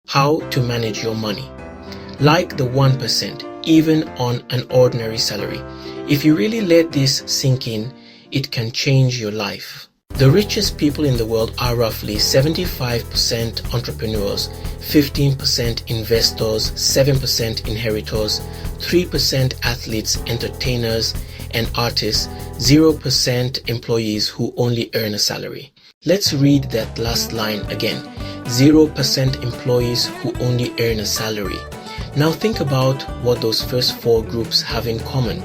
how to manage your money. Like the 1%, even on an ordinary salary. If you really let this sink in, it can change your life. The richest people in the world are roughly 75% entrepreneurs, 15% investors, 7% inheritors, 3% athletes, entertainers, and artists, 0% employees who only earn a salary. Let's read that last line again. 0% employees who only earn a salary. Now think about what those first four groups have in common.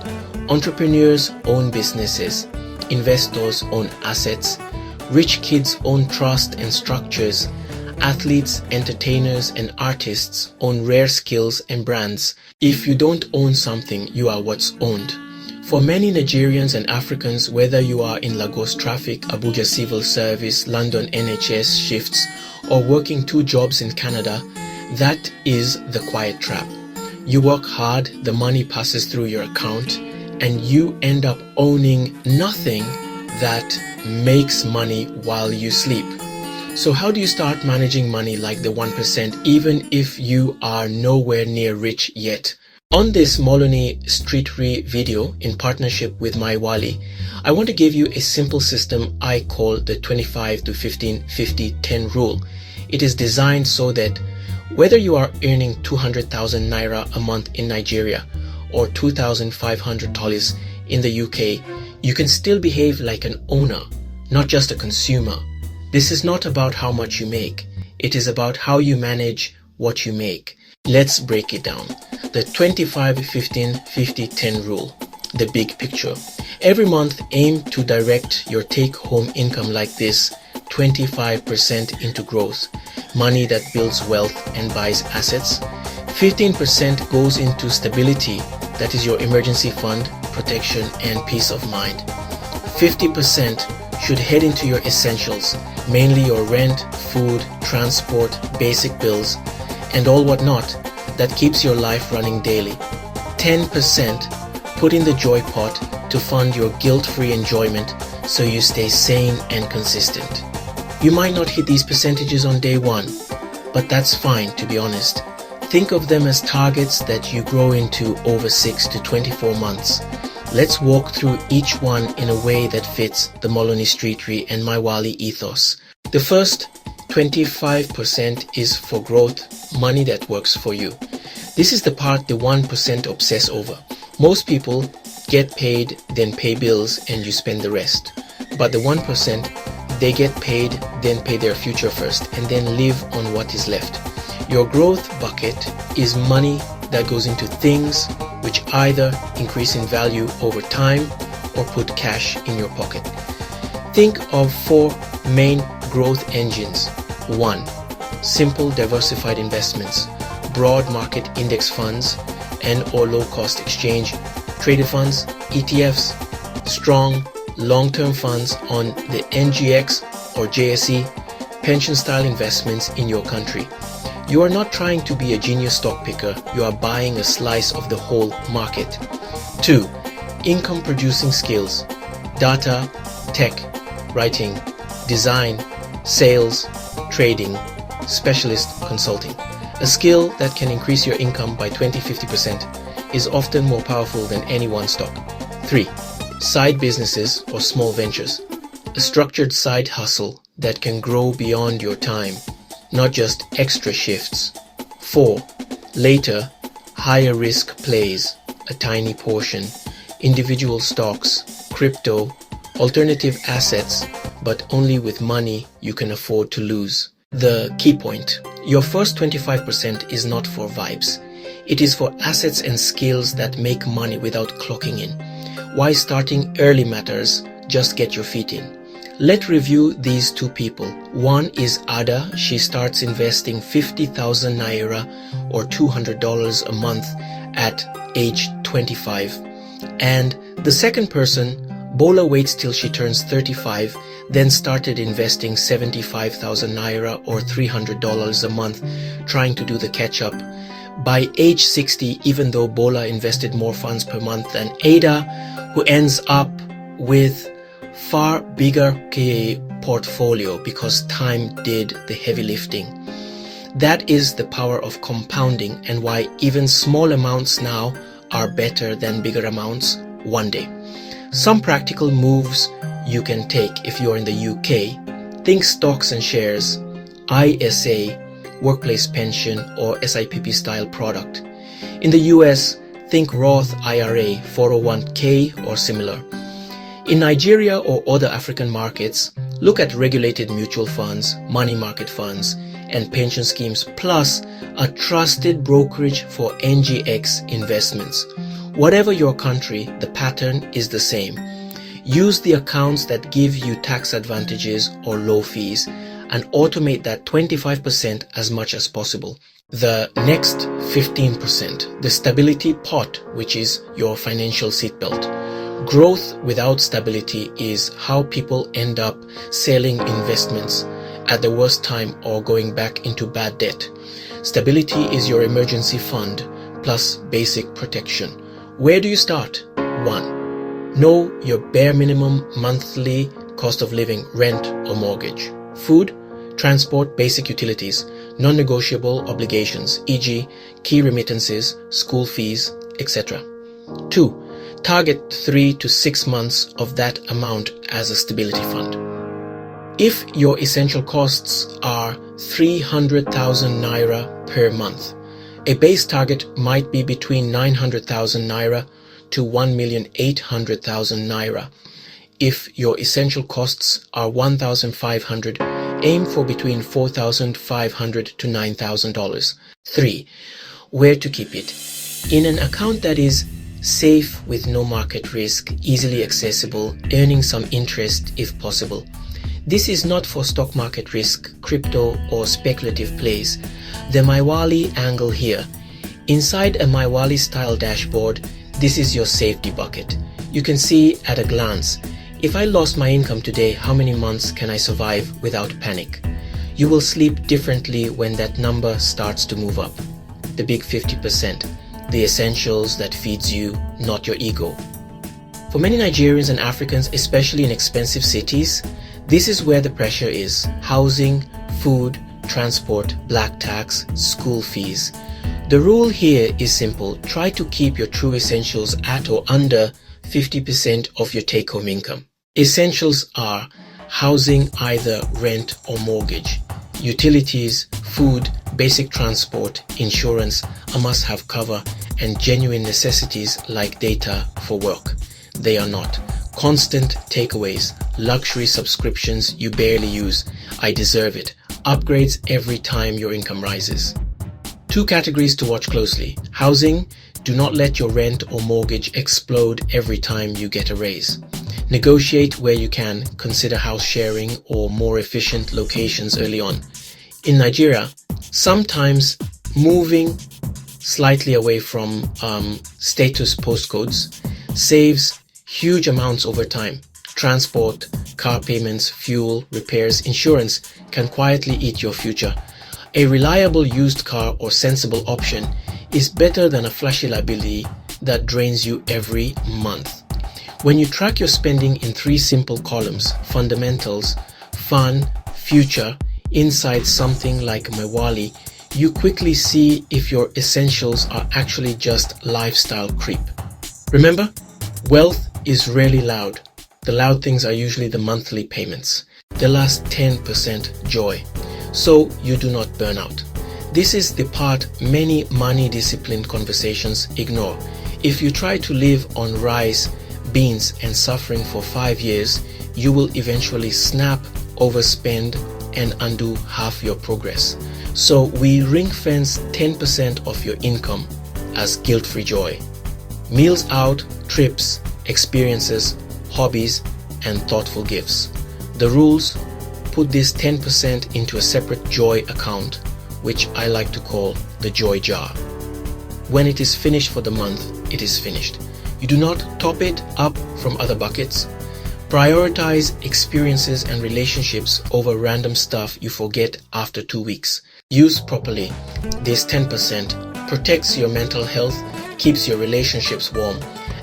Entrepreneurs own businesses. Investors own assets. Rich kids own trust and structures. Athletes, entertainers, and artists own rare skills and brands. If you don't own something, you are what's owned. For many Nigerians and Africans, whether you are in Lagos traffic, Abuja civil service, London NHS shifts, or working 2 jobs in Canada, that is the quiet trap. You work hard, the money passes through your account, and you end up owning nothing that makes money while you sleep. So how do you start managing money like the 1% even if you are nowhere near rich yet? On this Moloney Streetery video in partnership with my Wali, I want to give you a simple system I call the 25 to 15 50 10 rule. It is designed so that whether you are earning 200,000 naira a month in Nigeria or 2,500 dollars in the UK, you can still behave like an owner, not just a consumer. This is not about how much you make. It is about how you manage what you make. Let's break it down. The 25 15 50 10 rule. The big picture. Every month aim to direct your take-home income like this: 25% into growth, money that builds wealth and buys assets. 15% goes into stability, that is your emergency fund, protection, and peace of mind. 50% should head into your essentials, mainly your rent, food, transport, basic bills, and all whatnot that keeps your life running daily. 10% put in the joy pot to fund your guilt-free enjoyment so you stay sane and consistent. You might not hit these percentages on day one, but that's fine, to be honest. Think of them as targets that you grow into over 6 to 24 months. Let's walk through each one in a way that fits the Moloney Streetery and my Wali ethos. The first 25% is for growth, money that works for you. This is the part the 1% obsess over. Most people get paid, then pay bills, and you spend the rest. But the 1%, they get paid, then pay their future first, and then live on what is left. Your growth bucket is money that goes into things which either increase in value over time or put cash in your pocket. Think of 4 main growth engines. 1. Simple diversified investments, broad market index funds and or low-cost exchange traded funds, ETFs, strong long-term funds on the NGX or JSE, pension-style investments in your country. You are not trying to be a genius stock picker, you are buying a slice of the whole market. 2. Income-producing skills, data, tech, writing, design, sales, trading, specialist consulting. A skill that can increase your income by 20-50% is often more powerful than any one stock. 3. Side businesses or small ventures. A structured side hustle that can grow beyond your time, not just extra shifts. 4. Later, higher risk plays, a tiny portion, individual stocks, crypto, alternative assets, but only with money you can afford to lose. The key point: your first 25% is not for vibes. It is for assets and skills that make money without clocking in. Why starting early matters, just get your feet in. Let's review these 2 people. One is Ada. She starts investing 50,000 naira or $200 a month at age 25. And the second person, Bola, waits till she turns 35, then started investing 75,000 naira or $300 a month, trying to do the catch-up. By age 60, even though Bola invested more funds per month than Ada, who ends up with far bigger portfolio because time did the heavy lifting. That is the power of compounding and why even small amounts now are better than bigger amounts one day. Some practical moves you can take if you're in the UK. Think stocks and shares, ISA, workplace pension or SIPP style product. In the US, think Roth IRA, 401k or similar. In Nigeria or other African markets, look at regulated mutual funds, money market funds, and pension schemes, plus a trusted brokerage for NGX investments. Whatever your country, the pattern is the same. Use the accounts that give you tax advantages or low fees and automate that 25% as much as possible. The next 15%, the stability pot, which is your financial seatbelt. Growth without stability is how people end up selling investments at the worst time or going back into bad debt. Stability is your emergency fund plus basic protection. Where do you start? 1. Know your bare minimum monthly cost of living, rent or mortgage. Food, transport, basic utilities, non-negotiable obligations, e.g. key remittances, school fees, etc. 2. Target 3 to 6 months of that amount as a stability fund. If your essential costs are 300,000 naira per month, a base target might be between 900,000 naira to 1,800,000 naira. If your essential costs are 1,500, aim for between 4,500 to $9,000. 3. Where to keep it? In an account that is safe with no market risk, easily accessible, earning some interest if possible. This is not for stock market risk, crypto or speculative plays. The Maiwali angle here. Inside a Maiwali style dashboard, this is your safety bucket. You can see at a glance, if I lost my income today, how many months can I survive without panic? You will sleep differently when that number starts to move up. The big 50%. The essentials that feeds you, not your ego. For many Nigerians and Africans, especially in expensive cities, this is where the pressure is. Housing, food, transport, black tax, school fees. The rule here is simple. Try to keep your true essentials at or under 50% of your take-home income. Essentials are housing, either rent or mortgage, utilities, food, basic transport, insurance, a must-have cover, and genuine necessities like data for work. They are not. Constant takeaways, luxury subscriptions you barely use, I deserve it, upgrades every time your income rises. 2 categories to watch closely. Housing, do not let your rent or mortgage explode every time you get a raise. Negotiate where you can, consider house sharing or more efficient locations early on. In Nigeria, sometimes moving slightly away from status postcodes saves huge amounts over time. Transport, car payments, fuel, repairs, insurance can quietly eat your future. A reliable used car or sensible option is better than a flashy liability that drains you every month. When you track your spending in 3 simple columns, fundamentals, fun, future, inside something like Maiwali, you quickly see if your essentials are actually just lifestyle creep. Remember, wealth is rarely loud. The loud things are usually the monthly payments. The last 10% joy, so you do not burn out. This is the part many money disciplined conversations ignore. If you try to live on rice, beans and suffering for 5 years, you will eventually snap, overspend and undo half your progress. So we ring fence 10% of your income as guilt-free joy. Meals out, trips, experiences, hobbies, and thoughtful gifts. The rules: put this 10% into a separate joy account, which I like to call the joy jar. When it is finished for the month, it is finished. You do not top it up from other buckets. Prioritize experiences and relationships over random stuff you forget after 2 weeks. Used properly, this 10% protects your mental health, keeps your relationships warm,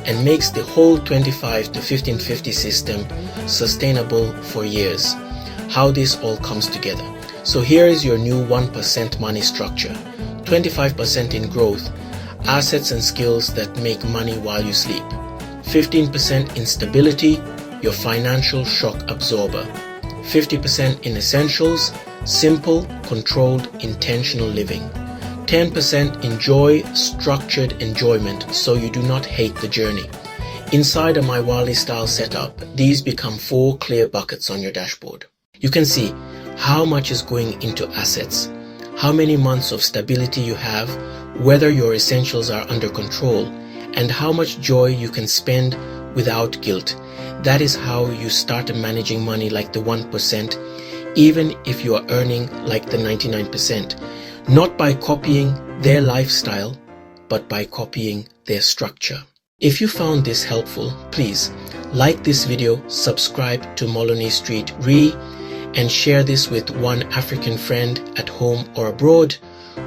and makes the whole 25 to 1550 system sustainable for years. How this all comes together. So here is your new 1% money structure. 25% in growth, assets and skills that make money while you sleep. 15% in stability, your financial shock absorber. 50% in essentials, simple, controlled, intentional living. 10% in joy, structured enjoyment, so you do not hate the journey. Inside a My Wali style setup, these become 4 clear buckets on your dashboard. You can see how much is going into assets, how many months of stability you have, whether your essentials are under control, and how much joy you can spend without guilt. That is how you start managing money like the 1%, even if you are earning like the 99%. Not by copying their lifestyle, but by copying their structure. If you found this helpful, please like this video, subscribe to Moloney Street Re, and share this with one African friend at home or abroad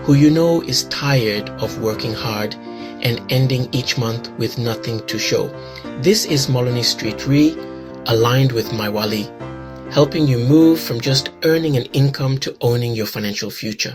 who you know is tired of working hard and ending each month with nothing to show. This is Moloney Street Re, aligned with My Wali, helping you move from just earning an income to owning your financial future.